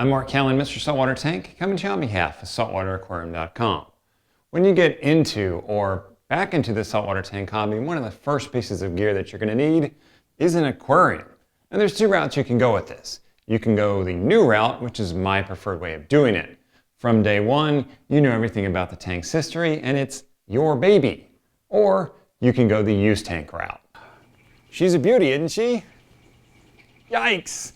I'm Mark Callan, Mr. Saltwater Tank, coming to you on behalf of SaltwaterAquarium.com. When you get into or back into the saltwater tank hobby, one of the first pieces of gear that you're going to need is an aquarium. And there's two routes you can go with this. You can go the new route, which is my preferred way of doing it. From day one, you know everything about the tank's history and it's your baby. Or you can go the used tank route. She's a beauty, isn't she? Yikes!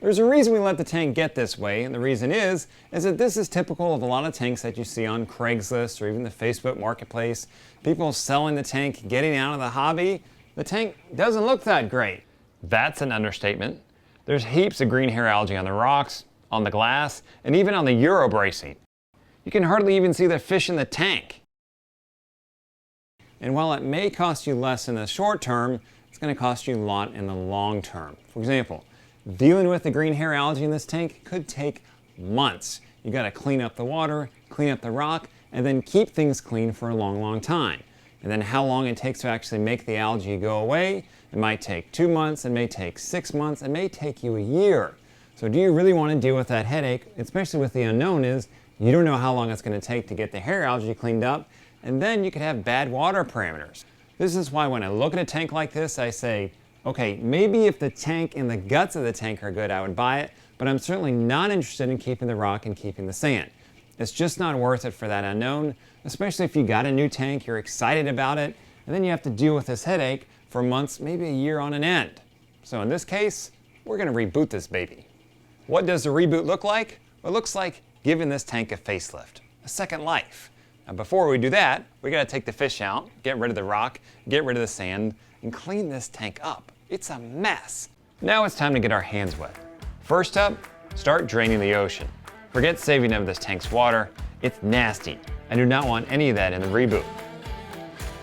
There's a reason we let the tank get this way, and the reason is that this is typical of a lot of tanks that you see on Craigslist or even the Facebook marketplace. People selling the tank, getting out of the hobby. The tank doesn't look that great. That's an understatement. There's heaps of green hair algae on the rocks, on the glass, and even on the Euro bracing. You can hardly even see the fish in the tank. And while it may cost you less in the short term, it's going to cost you a lot in the long term. For example, dealing with the green hair algae in this tank could take months. You got to clean up the water, clean up the rock, and then keep things clean for a long, long time. And then how long it takes to actually make the algae go away, it might take 2 months, it may take 6 months, it may take you a year. So do you really want to deal with that headache, especially with the unknown is you don't know how long it's going to take to get the hair algae cleaned up, and then you could have bad water parameters. This is why when I look at a tank like this, I say, okay, maybe if the tank and the guts of the tank are good, I would buy it, but I'm certainly not interested in keeping the rock and keeping the sand. It's just not worth it for that unknown, especially if you got a new tank, you're excited about it, and then you have to deal with this headache for months, maybe a year on an end. So in this case, we're going to reboot this baby. What does the reboot look like? Well, it looks like giving this tank a facelift, a second life. Now before we do that, we got to take the fish out, get rid of the rock, get rid of the sand, and clean this tank up. It's a mess. Now it's time to get our hands wet. First up, start draining the ocean. Forget saving of this tank's water. It's nasty. I do not want any of that in the reboot.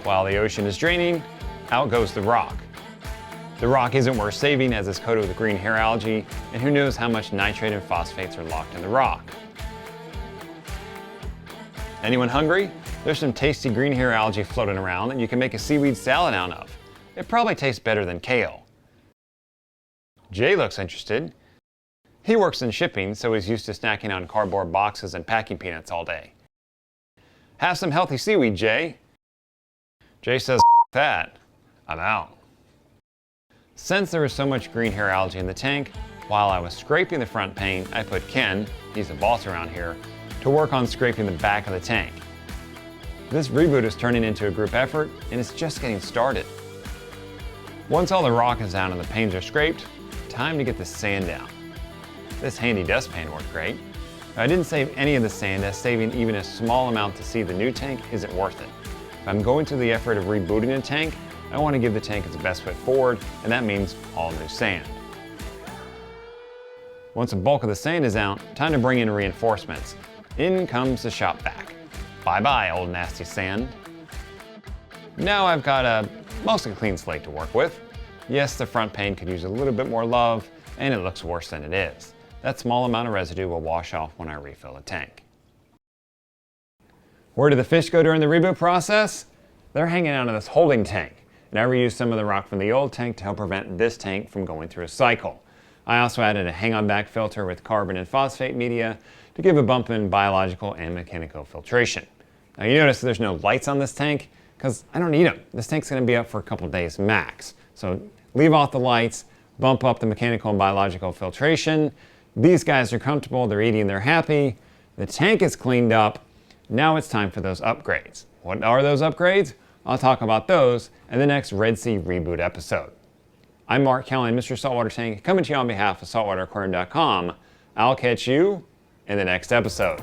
While the ocean is draining, out goes the rock. The rock isn't worth saving as it's coated with green hair algae, and who knows how much nitrate and phosphates are locked in the rock. Anyone hungry? There's some tasty green hair algae floating around that you can make a seaweed salad out of. It probably tastes better than kale. Jay looks interested. He works in shipping, so he's used to snacking on cardboard boxes and packing peanuts all day. Have some healthy seaweed, Jay. Jay says, that. I'm out. Since there was so much green hair algae in the tank, while I was scraping the front pane, I put Ken, he's the boss around here, to work on scraping the back of the tank. This reboot is turning into a group effort, and it's just getting started. Once all the rock is down and the panes are scraped, time to get the sand down. This handy dustpan worked great. I didn't save any of the sand, as saving even a small amount to seed the new tank isn't worth it. If I'm going through the effort of rebooting a tank, I want to give the tank its best foot forward, and that means all new sand. Once the bulk of the sand is out, time to bring in reinforcements. In comes the shop vac. Bye-bye, old nasty sand. Now I've got a mostly clean slate to work with. Yes, the front pane could use a little bit more love, and it looks worse than it is. That small amount of residue will wash off when I refill the tank. Where do the fish go during the reboot process? They're hanging out in this holding tank, and I reused some of the rock from the old tank to help prevent this tank from going through a cycle. I also added a hang-on back filter with carbon and phosphate media to give a bump in biological and mechanical filtration. Now you notice there's no lights on this tank because I don't need them. This tank's going to be up for a couple days max. So leave off the lights, bump up the mechanical and biological filtration. These guys are comfortable, they're eating, they're happy. The tank is cleaned up. Now it's time for those upgrades. What are those upgrades? I'll talk about those in the next Red Sea Reboot episode. I'm Mark Callan, Mr. Saltwater Tank, coming to you on behalf of SaltwaterAquarium.com. I'll catch you in the next episode.